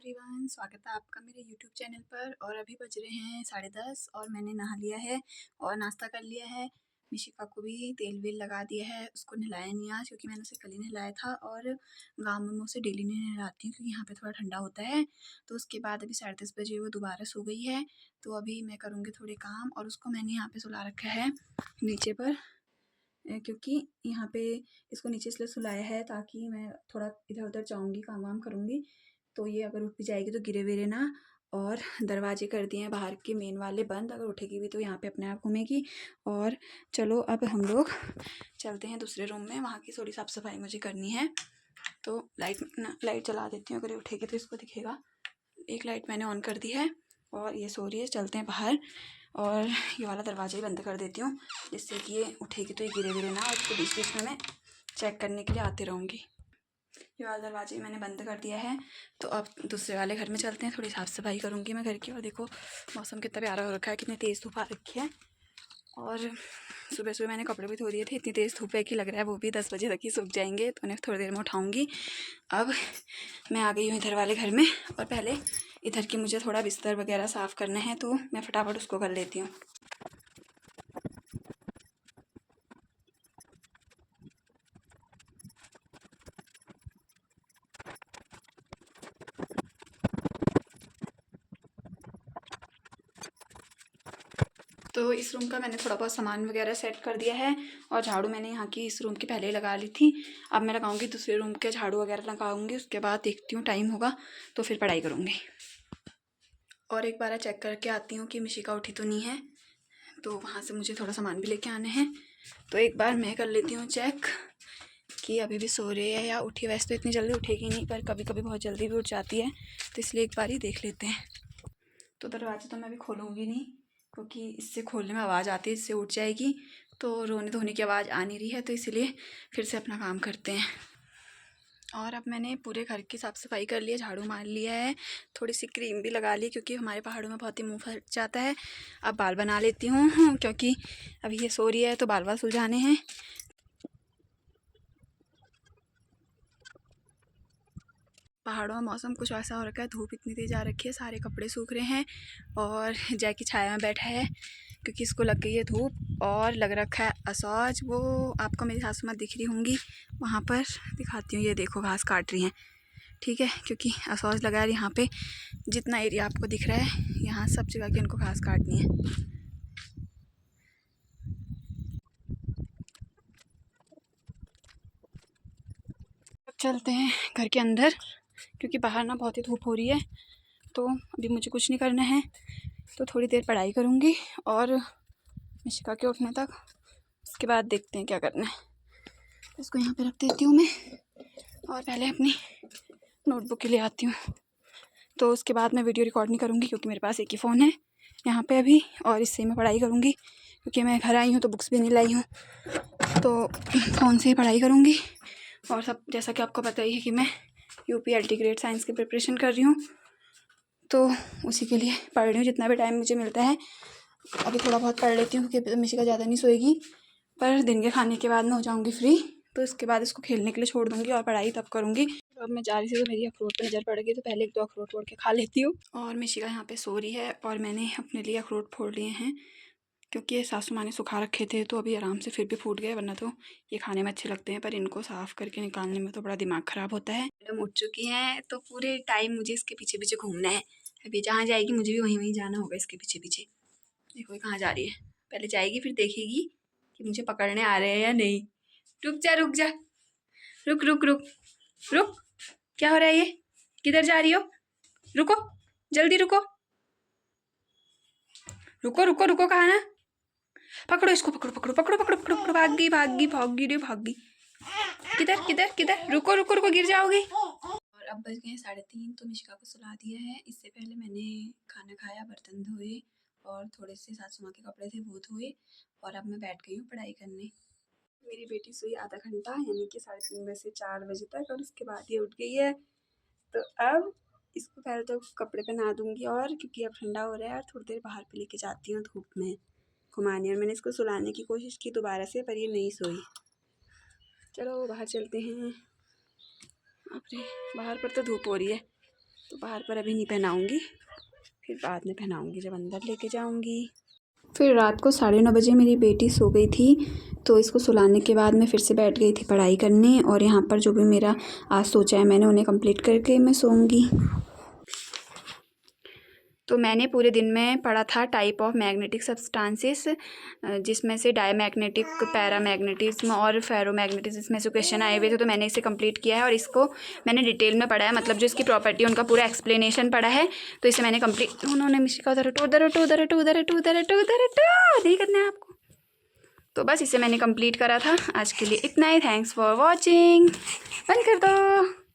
Everyone, स्वागत है आपका मेरे यूट्यूब चैनल पर। और अभी बज रहे हैं 10:30 और मैंने नहा लिया है और नाश्ता कर लिया है। मिशिका को भी तेल वेल लगा दिया है, उसको नहलाया नहीं आज क्योंकि मैंने उसे कल ही नहलाया था। और गाँव में मैं उसे डेली नहीं नहलाती हूँ क्योंकि यहाँ पे थोड़ा ठंडा होता है। तो उसके बाद अभी 10:30 बजे वो दोबारा सो गई है। तो अभी मैं करूँगी थोड़े काम और उसको मैंने यहाँ पर सुला रखा है नीचे पर, क्योंकि यहाँ पे इसको नीचे इसलिए सुलाया है ताकि मैं थोड़ा इधर उधर जाऊँगी, काम वाम करूँगी तो ये अगर उठ भी जाएगी तो गिरे विरे ना। और दरवाजे कर दिए हैं बाहर के मेन वाले बंद, अगर उठेगी भी तो यहाँ पे अपने आप घूमेगी। और चलो अब हम लोग चलते हैं दूसरे रूम में, वहाँ की थोड़ी साफ़ सफाई मुझे करनी है। तो लाइट जला देती हूँ, अगर ये उठेगी तो इसको दिखेगा। एक लाइट मैंने ऑन कर दी है और ये सो रही है। चलते हैं बाहर और ये वाला दरवाज़ा ही बंद कर देती हूँ जिससे कि ये उठेगी तो ये गिरे विरे ना, और इसको बीच बीच में मैं चेक करने के लिए आती रहूँगी। ये वाला दरवाजे मैंने बंद कर दिया है। तो अब दूसरे वाले घर में चलते हैं, थोड़ी साफ़ सफाई करूँगी मैं घर की। और देखो मौसम कितना प्यारा हो रखा है, कितनी तेज़ धूप आ रखी है। और सुबह सुबह मैंने कपड़े भी धो दिए थे, इतनी तेज़ धूप है कि लग रहा है वो भी 10 बजे तक ही सूख जाएंगे, तो उन्हें थोड़ी देर में उठाऊँगी। अब मैं आ गई हूँ इधर वाले घर में और पहले इधर की मुझे थोड़ा बिस्तर वगैरह साफ़ करना है, तो मैं फटाफट उसको कर लेती हूँ। तो इस रूम का मैंने थोड़ा बहुत सामान वगैरह सेट कर दिया है और झाड़ू मैंने यहाँ की इस रूम की पहले ही लगा ली थी। अब मैं लगाऊंगी दूसरे रूम के झाड़ू वगैरह लगाऊंगी, उसके बाद देखती हूँ टाइम होगा तो फिर पढ़ाई करूँगी। और एक बार चेक करके आती हूँ कि मिशिका उठी तो नहीं है, तो वहाँ से मुझे थोड़ा सामान भी लेके आने हैं। तो एक बार मैं कर लेती हूँ चेक कि अभी भी सो रही है या उठी। वैसे तो इतनी जल्दी उठेगी नहीं, पर कभी कभी बहुत जल्दी भी उठ जाती है, तो इसलिए एक बार ही देख लेते हैं। तो दरवाज़ा तो मैं अभी खोलूँगी नहीं क्योंकि इससे खोलने में आवाज़ आती है, इससे उठ जाएगी तो रोने धोने की आवाज़ आ नहीं रही है, तो इसलिए फिर से अपना काम करते हैं। और अब मैंने पूरे घर की साफ़ सफाई कर ली है, झाड़ू मार लिया है, थोड़ी सी क्रीम भी लगा ली क्योंकि हमारे पहाड़ों में बहुत ही मुँह फट जाता है। अब बाल बना लेती हूँ क्योंकि अभी ये सो रही है तो बाल बाल सुलझाने हैं। पहाड़ों में मौसम कुछ ऐसा हो रखा है, धूप इतनी तेज़ आ रखी है, सारे कपड़े सूख रहे हैं। और जय की छाया में बैठा है क्योंकि इसको लग गई है धूप और लग रखा है असौज। वो आपको मेरी सासू माँ दिख रही होंगी, वहाँ पर दिखाती हूँ। ये देखो घास काट रही हैं, ठीक है, क्योंकि असौज लगा है यहाँ पे। जितना एरिया आपको दिख रहा है यहाँ सब जगह की उनको घास काटनी है। अब चलते हैं घर के अंदर क्योंकि बाहर ना बहुत ही धूप हो रही है। तो अभी मुझे कुछ नहीं करना है, तो थोड़ी देर पढ़ाई करूँगी और मिशिका के उठने तक, उसके बाद देखते हैं क्या करना है। इसको यहाँ पे रख देती हूँ मैं और पहले अपनी नोटबुक के लिए आती हूँ। तो उसके बाद मैं वीडियो रिकॉर्ड नहीं करूँगी क्योंकि मेरे पास एक ही फ़ोन है यहाँ पे अभी, और इससे मैं पढ़ाई करूँगी क्योंकि मैं घर आई हूँ तो बुक्स भी नहीं लाई हूँ, तो फ़ोन से ही पढ़ाई करूँगी। और सब जैसा कि आपको पता ही है कि मैं UPLT ग्रेड साइंस की प्रिपरेशन कर रही हूँ, तो उसी के लिए पढ़ रही हूँ जितना भी टाइम मुझे मिलता है। अभी थोड़ा बहुत पढ़ लेती हूँ क्योंकि मिशिका ज़्यादा नहीं सोएगी, पर दिन के खाने के बाद मैं हो जाऊँगी फ्री, तो इसके बाद इसको खेलने के लिए छोड़ दूँगी और पढ़ाई तब करूँगी। तो अब मैं जा रही थी तो मेरी अखरोट पर नज़र पड़ गई, तो पहले 1-2 अखरोट तोड़ के खा लेती हूँ। और मिशिका यहाँ पे सो रही है और मैंने अपने लिए अखरोट फोड़ लिए हैं क्योंकि ये सासू माँ ने सुखा रखे थे, तो अभी आराम से फिर भी फूट गए, वरना तो ये खाने में अच्छे लगते हैं, पर इनको साफ़ करके निकालने में तो बड़ा दिमाग ख़राब होता है। मैडम उठ चुकी हैं तो पूरे टाइम मुझे इसके पीछे पीछे घूमना है। अभी जहाँ जाएगी मुझे भी वहीं वहीं जाना होगा इसके पीछे पीछे। देखो ये कहाँ जा रही है, पहले जाएगी फिर देखेगी कि मुझे पकड़ने आ रहे हैं या नहीं। रुक जा रुक जा, रुक रुक रुक रुक, क्या हो रहा है ये, किधर जा रही हो, रुको जल्दी रुको, रुको रुको रुको, कहाँ ना, पकड़ो इसको, पकड़ो पकड़ो पकड़ो पकड़ो पकड़ो पकड़ो, भागी भागी भागी रे भागी, किधर किधर किधर, रुको रुको रुको, गिर जाओगी। और अब बज गए 3:30, तो मिशिका को सुला दिया है। इससे पहले मैंने खाना खाया, बर्तन धोए और थोड़े से सासू माँ के कपड़े थे वो धोए, और अब मैं बैठ गई हूँ पढ़ाई करने। मेरी बेटी सोई आधा घंटा, यानी कि 3:30 बजे से 4 बजे तक, और उसके बाद ये उठ गई है। तो अब इसको पहले तो कपड़े पहना दूँगी, और क्योंकि अब ठंडा हो रहा है, और थोड़ी देर बाहर पे लेके जाती हूँ धूप में घुमाने। और मैंने इसको सुलाने की कोशिश की दोबारा से, पर ये नहीं सोई। चलो बाहर चलते हैं। बाप रे, बाहर पर तो धूप हो रही है, तो बाहर पर अभी नहीं पहनाऊँगी, फिर बाद में पहनाऊँगी जब अंदर लेके जाऊँगी। फिर रात को 9:30 बजे मेरी बेटी सो गई थी, तो इसको सुलाने के बाद मैं फिर से बैठ गई थी पढ़ाई करने। और यहाँ पर जो भी मेरा आज सोचा है मैंने उन्हें कंप्लीट करके मैं सोऊंगी। तो मैंने पूरे दिन में पढ़ा था टाइप ऑफ मैग्नेटिक सब्सटेंसेस, जिसमें से डायमैग्नेटिक, पैरामैग्नेटिज्म और फेरोमैग्नेटिज्म, इसमें से क्वेश्चन आए हुए थे। तो मैंने इसे कंप्लीट किया है और इसको मैंने डिटेल में पढ़ा है, मतलब जो इसकी प्रॉपर्टी उनका पूरा एक्सप्लेनेशन पढ़ा है। तो इसे मैंने कंप्लीट, उन्होंने मिशिका उधर नहीं करना है आपको। तो बस इसे मैंने कंप्लीट करा था। आज के लिए इतना ही। Thanks for watching. बंद कर दो।